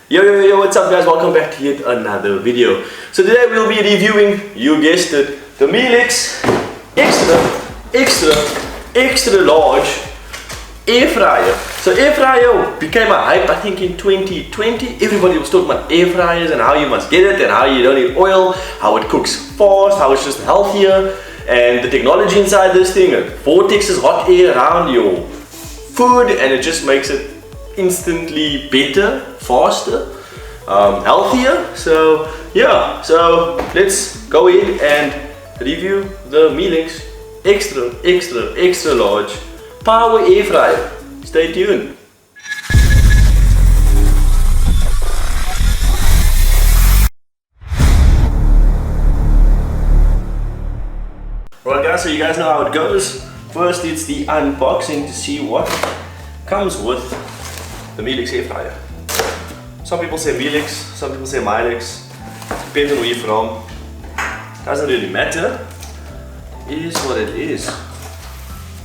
Yo, what's up guys? Welcome back to yet another video. So today we'll be reviewing, you guessed it, the Milex extra large air fryer. So air fryer became a hype I think in 2020. Everybody was talking about air fryers and how you must get it and how you don't need oil, how it cooks fast, how it's just healthier, and the technology inside this thing, it vortexes hot air around your food and it just makes it instantly better, faster, healthier. So yeah, so let's go in and review the Milex extra large power air fryer. Stay tuned. Alright guys, so you guys know how it goes. First it's the unboxing to see what comes with the Milex air fryer. Some people say Milex, some people say Milex. Depends on where you're from. Doesn't really matter. It is what it is.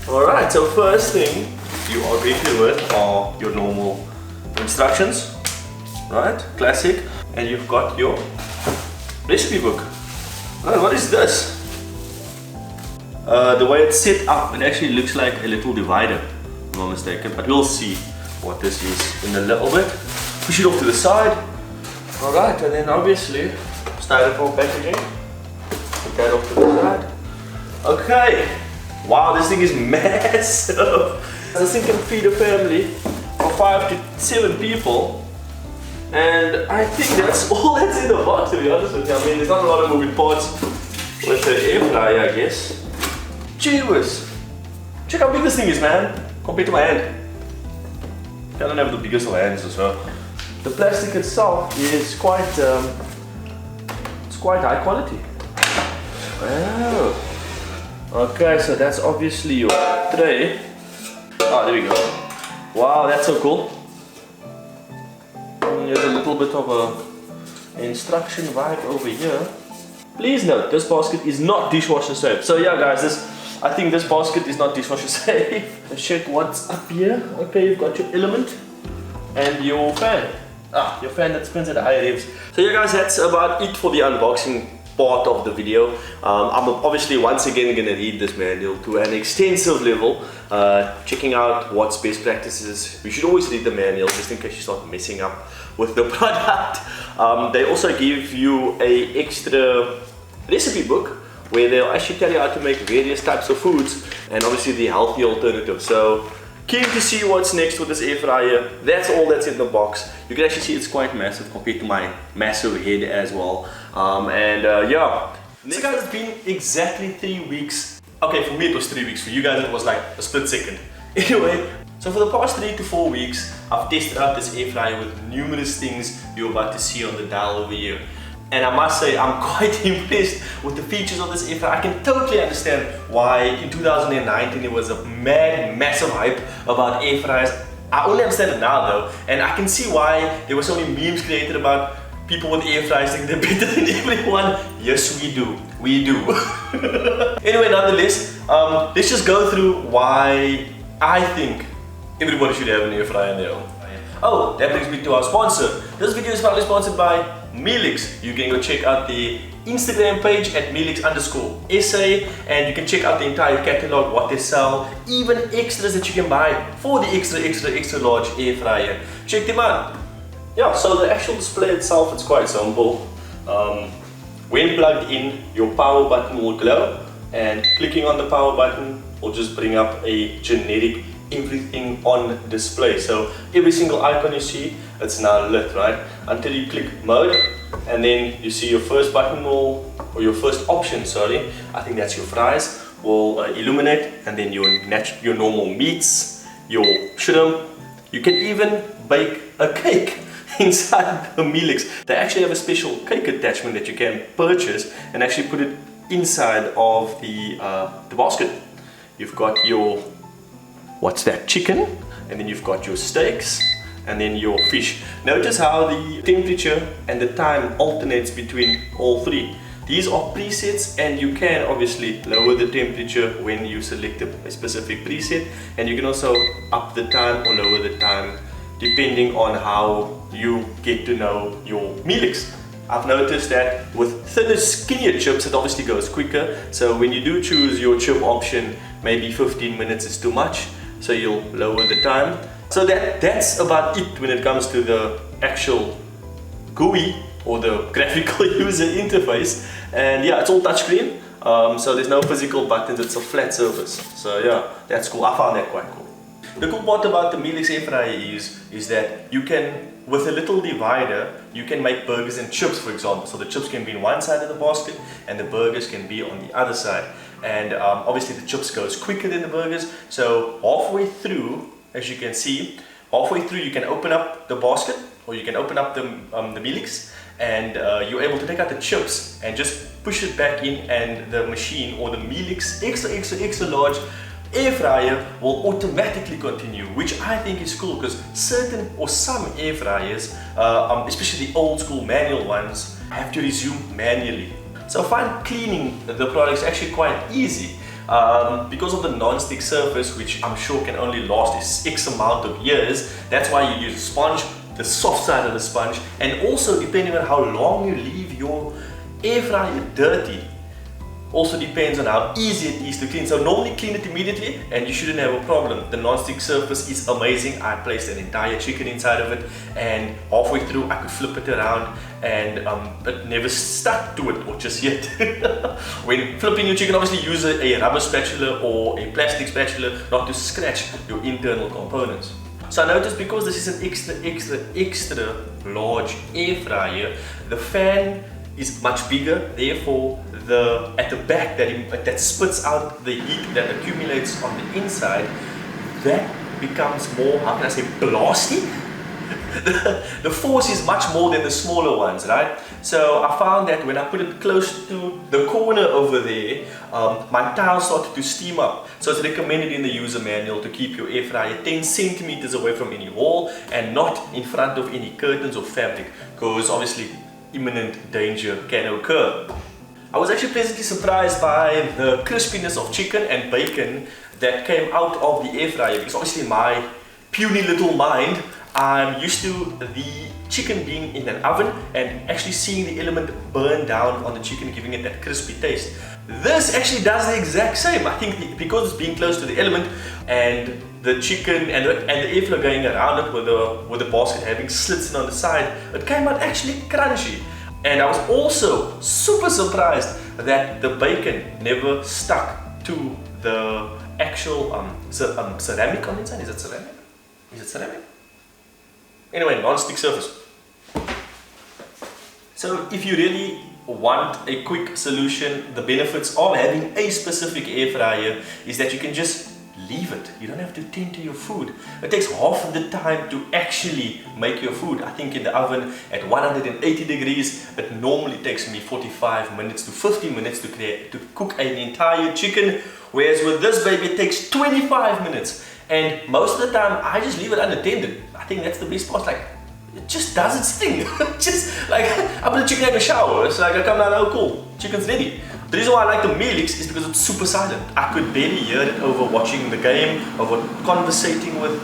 Alright, so first thing you are greeted with are your normal instructions. Right? Classic. And you've got your recipe book. Right, what is this? The way it's set up, it actually looks like a little divider, if I'm not mistaken, but we'll see what this is in a little bit. Push it off to the side. Alright, and then obviously styrofoam packaging. Put that off to the side. Okay. Wow, this thing is massive. This thing can feed a family of 5 to 7 people. And I think that's all that's in the box, to be honest with you. I mean, there's not a lot of moving parts with the air fryer, I guess. Gee whiz. Check how big this thing is, man, compared to my hand. I don't have the biggest of hands as well. The plastic itself is quite, it's quite high quality. Wow. Okay, so that's obviously your tray. Oh, there we go. Wow, that's so cool. There's a little bit of a instruction vibe over here. Please note, this basket is not dishwasher safe. So yeah guys, I think this basket is not dishwasher safe. Let's check what's up here. Okay, you've got your element and your fan. Your fan that spins at higher revs. So yeah guys, that's about it for the unboxing part of the video. I'm obviously once again gonna read this manual to an extensive level, checking out what's best practices. We should always read the manual just in case you start messing up with the product. They also give you a extra recipe book where they'll actually tell you how to make various types of foods and obviously the healthy alternatives. So keen to see what's next with this air fryer. That's all that's in the box. You can actually see it's quite massive compared to my massive head as well. Yeah. So guys, it's been exactly 3 weeks. Okay, for me it was 3 weeks. For you guys it was like a split second. Anyway, so for the past 3 to 4 weeks, I've tested out this air fryer with numerous things you're about to see on the dial over here. And I must say, I'm quite impressed with the features of this air fryer. I can totally understand why in 2019 there was a massive hype about air fryers. I only understand it now though, and I can see why there were so many memes created about people with air fryers thinking they're better than everyone. Yes, we do. We do. Anyway, nonetheless, let's just go through why I think everybody should have an air fryer in their own. Oh, that brings me to our sponsor. This video is proudly sponsored by Milex. You can go check out the Instagram page at Milex_SA and you can check out the entire catalog, what they sell, even extras that you can buy for the extra large air fryer. Check them out. Yeah, so the actual display itself is quite simple. When plugged in, your power button will glow and clicking on the power button will just bring up a generic everything on display. So every single icon you see, it's now lit, right? Until you click mode and then you see your first button or your first option, sorry, I think that's your fries, will illuminate, and then your normal meats, your shrimp. You can even bake a cake inside the Milex. They actually have a special cake attachment that you can purchase and actually put it inside of the basket. You've got your chicken, and then you've got your steaks, and then your fish. Notice how the temperature and the time alternates between all three. These are presets, and you can obviously lower the temperature when you select a specific preset, and you can also up the time or lower the time depending on how you get to know your Milex. I've noticed that with thinner, skinnier chips, it obviously goes quicker. So when you do choose your chip option, maybe 15 minutes is too much, so you'll lower the time. So that's about it when it comes to the actual GUI or the graphical user interface. And yeah, it's all touchscreen, so there's no physical buttons, it's a flat surface. So yeah, that's cool. I found that quite cool. The cool part about the Milex air fryer is that you can, with a little divider, you can make burgers and chips, for example. So the chips can be in one side of the basket and the burgers can be on the other side. And obviously the chips goes quicker than the burgers. So halfway through, as you can see, halfway through you can open up the basket, or you can open up the Milex, and you're able to take out the chips and just push it back in, and the machine, or the Milex extra large air fryer, will automatically continue, which I think is cool, because some air fryers, especially the old school manual ones, have to resume manually. So I find cleaning the products actually quite easy, because of the non-stick surface, which I'm sure can only last X amount of years. That's why you use a sponge, the soft side of the sponge, and also depending on how long you leave your air fryer dirty, also depends on how easy it is to clean. So normally clean it immediately and you shouldn't have a problem. The non-stick surface is amazing. I placed an entire chicken inside of it, and halfway through I could flip it around, and it never stuck to it, or just yet. When flipping your chicken, obviously use a rubber spatula or a plastic spatula not to scratch your internal components. So I noticed, because this is an extra large air fryer, the fan is much bigger, therefore at the back that spits out the heat that accumulates on the inside, that becomes more, how can I say, blasty? The force is much more than the smaller ones, right? So I found that when I put it close to the corner over there, my tile started to steam up. So it's recommended in the user manual to keep your air fryer 10 centimeters away from any wall and not in front of any curtains or fabric, because obviously imminent danger can occur. I was actually pleasantly surprised by the crispiness of chicken and bacon that came out of the air fryer, because obviously in my puny little mind, I'm used to the chicken being in an oven and actually seeing the element burn down on the chicken, giving it that crispy taste. This actually does the exact same. I think because it's being close to the element, and the chicken and the airflow going around it, with the basket having slits on the side, it came out actually crunchy. And I was also super surprised that the bacon never stuck to the actual ceramic on the inside. Is it ceramic? Is it ceramic? Anyway, non-stick surface. So if you really want a quick solution, the benefits of having a specific air fryer is that you can just leave it. You don't have to tend to your food. It takes half of the time to actually make your food. I think in the oven at 180 degrees, it normally takes me 45 minutes to 50 minutes to cook an entire chicken, whereas with this baby it takes 25 minutes. And most of the time I just leave it unattended. I think that's the best part. Like, it just does its thing. Just like, I put the chicken in the shower. It's like I come down, oh cool, chicken's ready. The reason why I like the Milex is because it's super silent. I could barely hear it over watching the game, over conversating with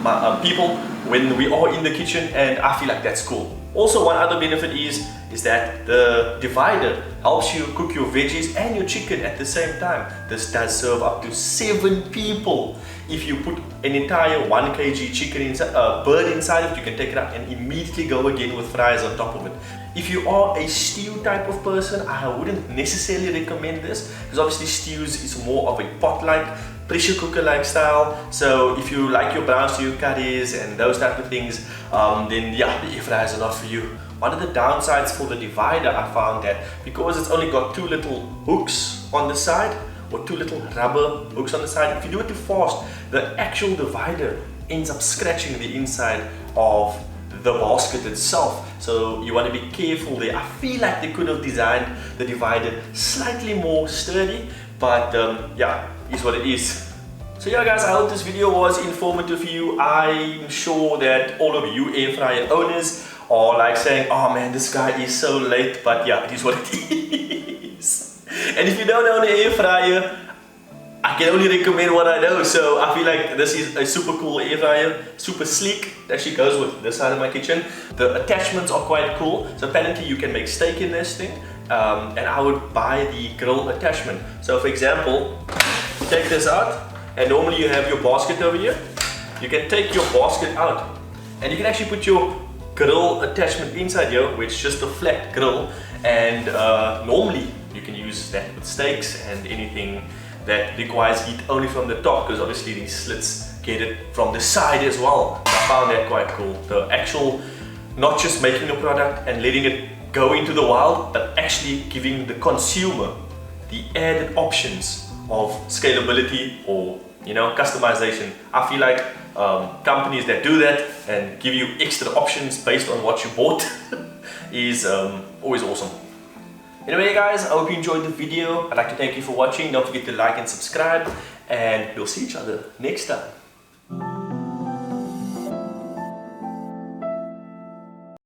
my people when we are in the kitchen, and I feel like that's cool. Also, one other benefit is that the divider helps you cook your veggies and your chicken at the same time. This does serve up to 7 people. If you put an entire 1 kg chicken inside, bird inside it, you can take it out and immediately go again with fries on top of it. If you are a stew type of person, I wouldn't necessarily recommend this, because obviously stews is more of a pot-like, pressure cooker-like style. So if you like your brown stew curries and those type of things, then yeah, the air fryer is a lot for you. One of the downsides for the divider, I found that because it's only got 2 little hooks on the side, or 2 little rubber hooks on the side, if you do it too fast, the actual divider ends up scratching the inside of the basket itself. So you want to be careful there. I feel like they could have designed the divider slightly more sturdy, but yeah, is what it is. So yeah guys, I hope this video was informative for you. I'm sure that all of you air fryer owners are like saying, oh man, this guy is so late, but yeah, it is what it is. And if you don't own an air fryer, I can only recommend what I know. So I feel like this is a super cool air fryer, super sleek. It actually goes with this side of my kitchen. The attachments are quite cool. So apparently you can make steak in this thing. And I would buy the grill attachment. So for example, take this out, and normally you have your basket over here. You can take your basket out, and you can actually put your grill attachment inside here, which is just a flat grill. And normally you can use that with steaks and anything that requires heat only from the top, because obviously these slits get it from the side as well. I found that quite cool. The actual, not just making a product and letting it go into the wild, but actually giving the consumer the added options of scalability or, you know, customization. I feel like companies that do that and give you extra options based on what you bought is always awesome. Anyway guys, I hope you enjoyed the video. I'd like to thank you for watching. Don't forget to like and subscribe, and we'll see each other next time.